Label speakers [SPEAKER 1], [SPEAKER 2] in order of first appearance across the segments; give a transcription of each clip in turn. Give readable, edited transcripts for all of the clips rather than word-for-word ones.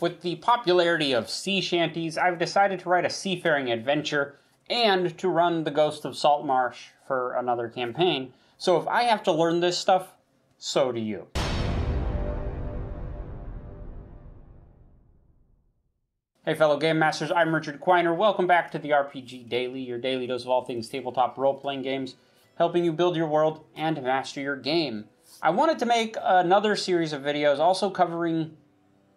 [SPEAKER 1] With the popularity of sea shanties, I've decided to write a seafaring adventure and to run the Ghost of Saltmarsh for another campaign. So if I have to learn this stuff, so do you. Hey fellow Game Masters, I'm Richard Quiner. Welcome back to the RPG Daily, your daily dose of all things tabletop role-playing games, helping you build your world and master your game. I wanted to make another series of videos also covering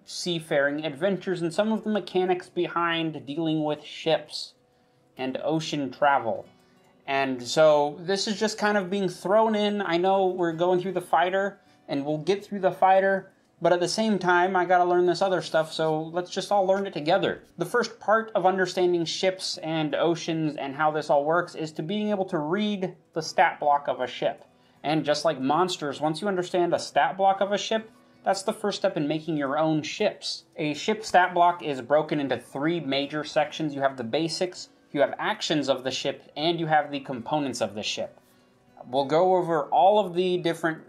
[SPEAKER 1] seafaring adventures and some of the mechanics behind dealing with ships and ocean travel. And so this is just kind of being thrown in. I know we're going through the fighter, and we'll get through the fighter, but at the same time, I gotta learn this other stuff, so let's just all learn it together. The first part of understanding ships and oceans and how this all works is to being able to read the stat block of a ship. And just like monsters, once you understand a stat block of a ship, that's the first step in making your own ships. A ship stat block is broken into three major sections. You have the basics, you have actions of the ship, and you have the components of the ship. We'll go over all of the different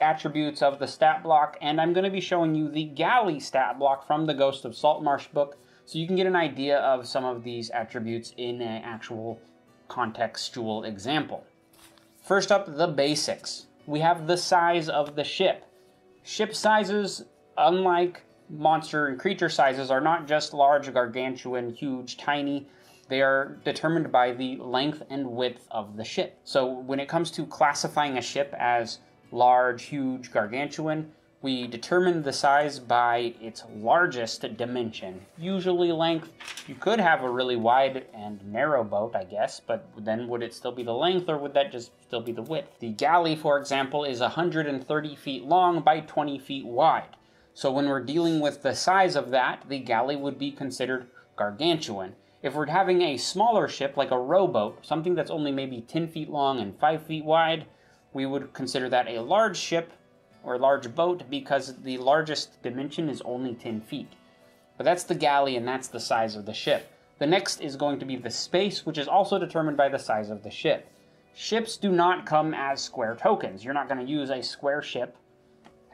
[SPEAKER 1] attributes of the stat block, and I'm going to be showing you the galley stat block from the Ghost of Saltmarsh book, so you can get an idea of some of these attributes in an actual contextual example. First up, the basics. We have the size of the ship. Ship sizes, unlike monster and creature sizes, are not just large, gargantuan, huge, tiny. They are determined by the length and width of the ship. So when it comes to classifying a ship as large, huge, gargantuan, we determine the size by its largest dimension, usually length. You could have a really wide and narrow boat, I guess, but then would it still be the length, or would that just still be the width? The galley, for example, is 130 feet long by 20 feet wide. So when we're dealing with the size of that, the galley would be considered gargantuan. If we're having a smaller ship, like a rowboat, something that's only maybe 10 feet long and 5 feet wide, we would consider that a large ship, or large boat, because the largest dimension is only 10 feet. But that's the galley, and that's the size of the ship. The next is going to be the space, which is also determined by the size of the ship. Ships do not come as square tokens. You're not going to use a square ship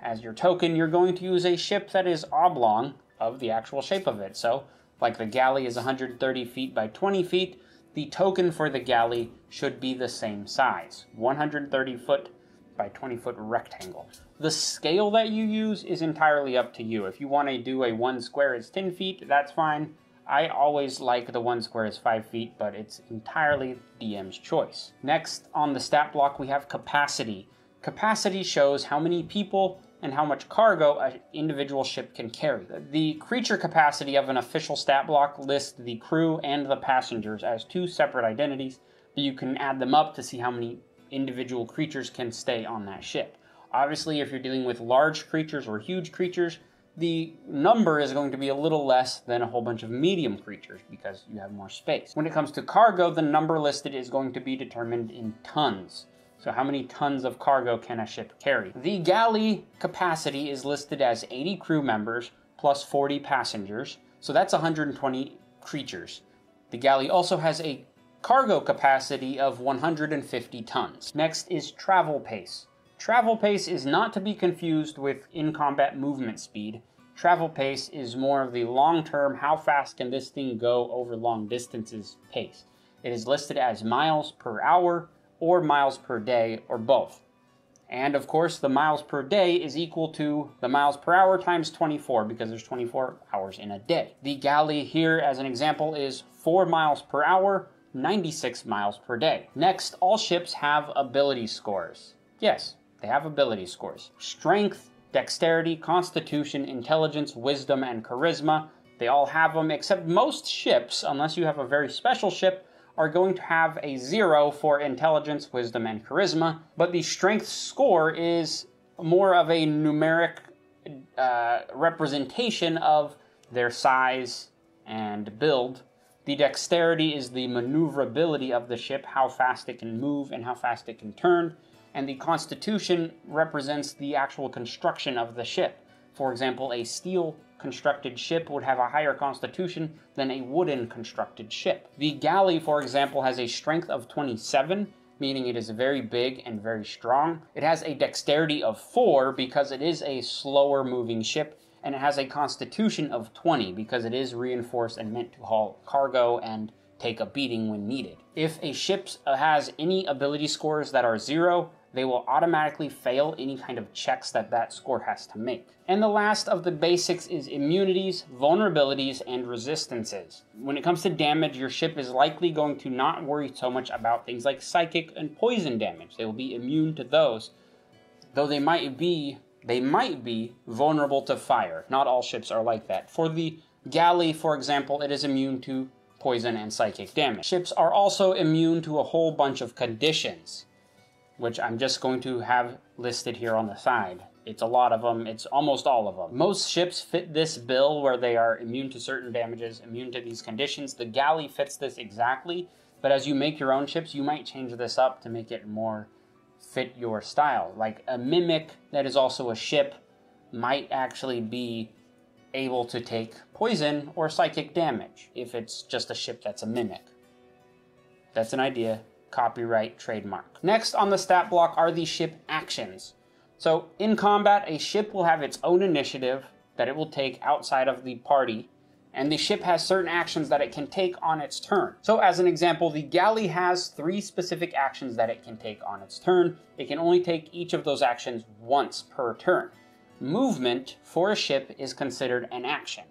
[SPEAKER 1] as your token. You're going to use a ship that is oblong of the actual shape of it. So, like the galley is 130 feet by 20 feet, the token for the galley should be the same size, 130 foot by 20 foot rectangle. The scale that you use is entirely up to you. If you want to do a 1 square is 10 feet, that's fine. I always like the 1 square is 5 feet, but it's entirely DM's choice. Next, on the stat block, we have capacity. Capacity shows how many people and how much cargo an individual ship can carry. The creature capacity of an official stat block lists the crew and the passengers as two separate identities, but you can add them up to see how many individual creatures can stay on that ship. Obviously, if you're dealing with large creatures or huge creatures, the number is going to be a little less than a whole bunch of medium creatures because you have more space. When it comes to cargo, the number listed is going to be determined in tons. So how many tons of cargo can a ship carry? The galley capacity is listed as 80 crew members plus 40 passengers, so that's 120 creatures. The galley also has a cargo capacity of 150 tons. Next is travel pace. Travel pace is not to be confused with in-combat movement speed. Travel pace is more of the long-term, how fast can this thing go over long distances pace. It is listed as miles per hour or miles per day, or both. And of course, the miles per day is equal to the miles per hour times 24, because there's 24 hours in a day. The galley here, as an example, is 4 miles per hour, 96 miles per day. Next, all ships have ability scores. Yes, they have ability scores. Strength, dexterity, constitution, intelligence, wisdom, and charisma. They all have them, except most ships, unless you have a very special ship, are going to have a 0 for intelligence, wisdom, and charisma, but the strength score is more of a numeric representation of their size and build. The dexterity is the maneuverability of the ship, how fast it can move and how fast it can turn, and the constitution represents the actual construction of the ship. For example, a steel constructed ship would have a higher constitution than a wooden constructed ship. The galley, for example, has a strength of 27, meaning it is very big and very strong. It has a dexterity of 4 because it is a slower moving ship, and it has a constitution of 20 because it is reinforced and meant to haul cargo and take a beating when needed. If a ship has any ability scores that are 0, they will automatically fail any kind of checks that score has to make. And the last of the basics is immunities, vulnerabilities, and resistances. When it comes to damage, your ship is likely going to not worry so much about things like psychic and poison damage. They will be immune to those, though they might be vulnerable to fire. Not all ships are like that. For the galley, for example, it is immune to poison and psychic damage. Ships are also immune to a whole bunch of conditions, which I'm just going to have listed here on the side. It's a lot of them. It's almost all of them. Most ships fit this bill where they are immune to certain damages, immune to these conditions. The galley fits this exactly, but as you make your own ships, you might change this up to make it more fit your style. Like a mimic that is also a ship might actually be able to take poison or psychic damage if it's just a ship that's a mimic. That's an idea. Copyright, trademark. Next on the stat block are the ship actions. So in combat, a ship will have its own initiative that it will take outside of the party, and the ship has certain actions that it can take on its turn. So as an example, the galley has 3 specific actions that it can take on its turn. It can only take each of those actions once per turn. Movement for a ship is considered an action.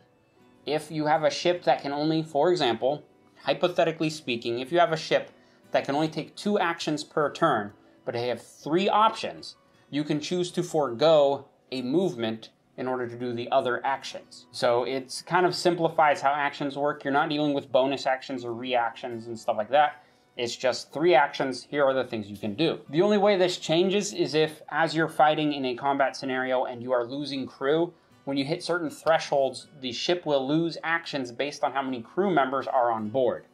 [SPEAKER 1] If you have a ship that can only, for example, hypothetically speaking, if you have a ship that can only take 2 actions per turn, but they have 3 options, you can choose to forego a movement in order to do the other actions. So it kind of simplifies how actions work. You're not dealing with bonus actions or reactions and stuff like that. It's just 3 actions. Here are the things you can do. The only way this changes is if, as you're fighting in a combat scenario and you are losing crew, when you hit certain thresholds, the ship will lose actions based on how many crew members are on board.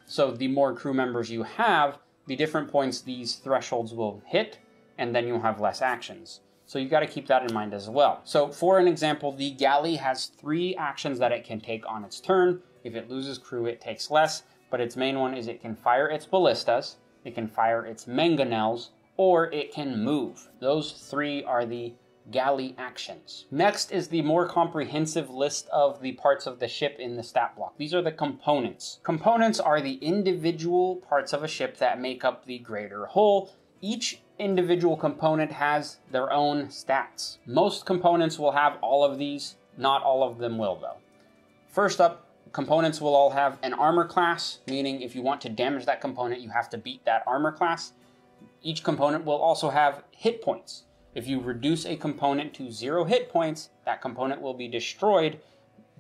[SPEAKER 1] So the more crew members you have, the different points these thresholds will hit, and then you'll have less actions. So you've got to keep that in mind as well. So for an example, the galley has 3 actions that it can take on its turn. If it loses crew, it takes less, but its main one is it can fire its ballistas, it can fire its mangonels, or it can move. Those 3 are the galley actions. Next is the more comprehensive list of the parts of the ship in the stat block. These are the components. Components are the individual parts of a ship that make up the greater whole. Each individual component has their own stats. Most components will have all of these, not all of them will though. First up, components will all have an armor class, meaning if you want to damage that component, you have to beat that armor class. Each component will also have hit points. If you reduce a component to 0 hit points, that component will be destroyed,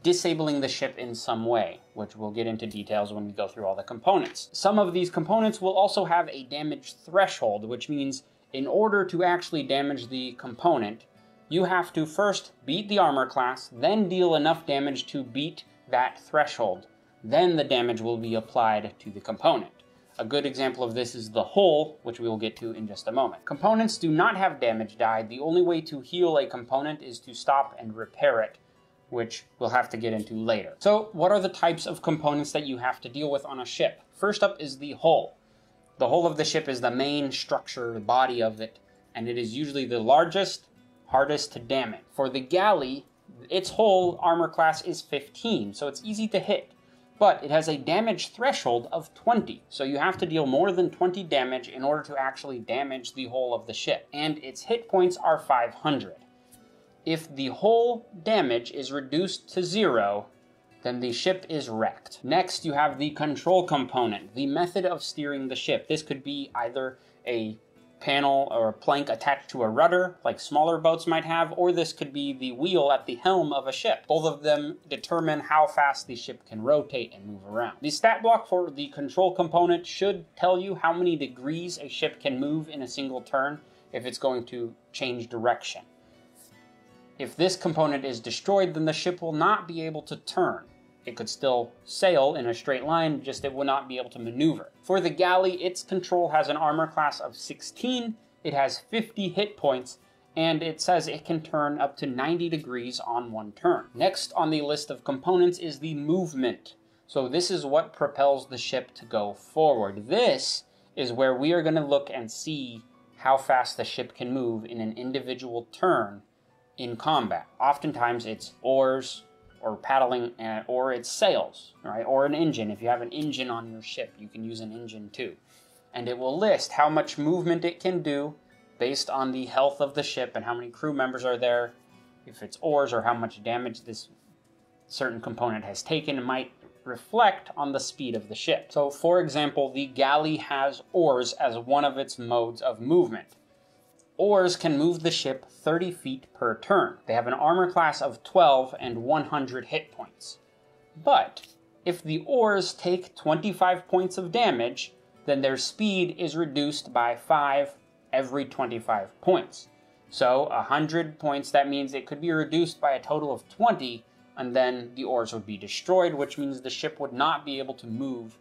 [SPEAKER 1] disabling the ship in some way, which we'll get into details when we go through all the components. Some of these components will also have a damage threshold, which means in order to actually damage the component, you have to first beat the armor class, then deal enough damage to beat that threshold. Then the damage will be applied to the component. A good example of this is the hull, which we will get to in just a moment. Components do not have damage die. The only way to heal a component is to stop and repair it, which we'll have to get into later. So what are the types of components that you have to deal with on a ship? First up is the hull. The hull of the ship is the main structure, the body of it, and it is usually the largest, hardest to damage. For the galley, its hull armor class is 15, so it's easy to hit. But it has a damage threshold of 20, so you have to deal more than 20 damage in order to actually damage the hull of the ship, and its hit points are 500. If the hull damage is reduced to 0, then the ship is wrecked. Next, you have the control component, the method of steering the ship. This could be either a panel or a plank attached to a rudder, like smaller boats might have, or this could be the wheel at the helm of a ship. Both of them determine how fast the ship can rotate and move around. The stat block for the control component should tell you how many degrees a ship can move in a single turn if it's going to change direction. If this component is destroyed, then the ship will not be able to turn. It could still sail in a straight line, just it will not be able to maneuver. For the galley, its control has an armor class of 16, it has 50 hit points, and it says it can turn up to 90 degrees on one turn. Next on the list of components is the movement. So this is what propels the ship to go forward. This is where we are going to look and see how fast the ship can move in an individual turn in combat. Oftentimes it's oars or paddling, or it's sails, right? Or an engine. If you have an engine on your ship, you can use an engine too. And it will list how much movement it can do based on the health of the ship and how many crew members are there. If it's oars, or how much damage this certain component has taken, it might reflect on the speed of the ship. So, for example, the galley has oars as one of its modes of movement. Oars can move the ship 30 feet per turn. They have an armor class of 12 and 100 hit points. But if the oars take 25 points of damage, then their speed is reduced by 5 every 25 points. So 100 points, that means it could be reduced by a total of 20, and then the oars would be destroyed, which means the ship would not be able to move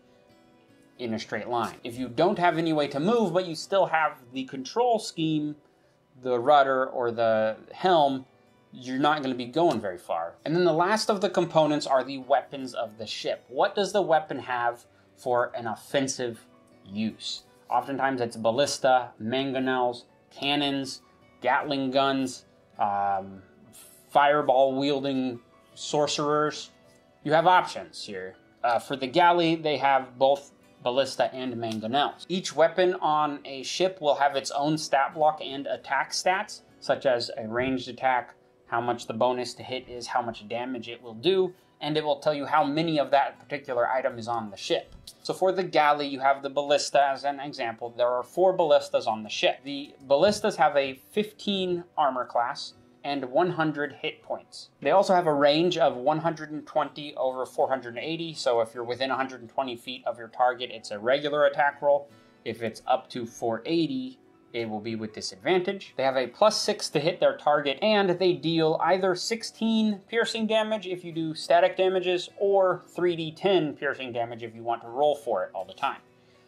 [SPEAKER 1] in a straight line. If you don't have any way to move, but you still have the control scheme, the rudder or the helm, you're not going to be going very far. And then the last of the components are the weapons of the ship. What does the weapon have for an offensive use? Oftentimes it's ballista, mangonels, cannons, Gatling guns, fireball-wielding sorcerers. You have options here. For the galley, they have both ballista and mangonels. Each weapon on a ship will have its own stat block and attack stats, such as a ranged attack, how much the bonus to hit is, how much damage it will do, and it will tell you how many of that particular item is on the ship. So for the galley, you have the ballista as an example. There are 4 ballistas on the ship. The ballistas have a 15 armor class and 100 hit points. They also have a range of 120 over 480, so if you're within 120 feet of your target, it's a regular attack roll. If it's up to 480, it will be with disadvantage. They have a +6 to hit their target, and they deal either 16 piercing damage if you do static damages, or 3d10 piercing damage if you want to roll for it all the time.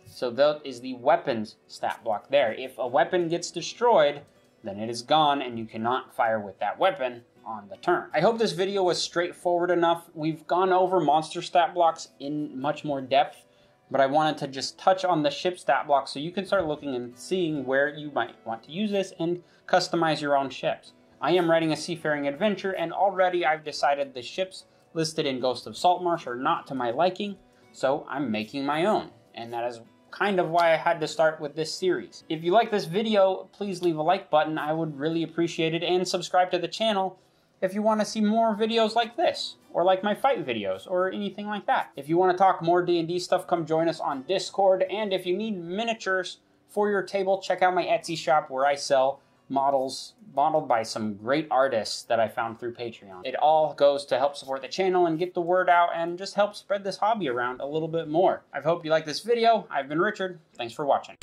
[SPEAKER 1] So that is the weapons stat block there. If a weapon gets destroyed, then it is gone and you cannot fire with that weapon on the turn. I hope this video was straightforward enough. We've gone over monster stat blocks in much more depth, but I wanted to just touch on the ship stat block so you can start looking and seeing where you might want to use this and customize your own ships. I am writing a seafaring adventure, and already I've decided the ships listed in Ghost of Saltmarsh are not to my liking, so I'm making my own, and that is kind of why I had to start with this series. If you like this video, please leave a like button. I would really appreciate it, and subscribe to the channel if you want to see more videos like this, or like my fight videos, or anything like that. If you want to talk more D&D stuff, come join us on Discord, and if you need miniatures for your table, check out my Etsy shop where I sell models modeled by some great artists that I found through Patreon. It all goes to help support the channel and get the word out and just help spread this hobby around a little bit more. I hope you like this video. I've been Richard. Thanks for watching.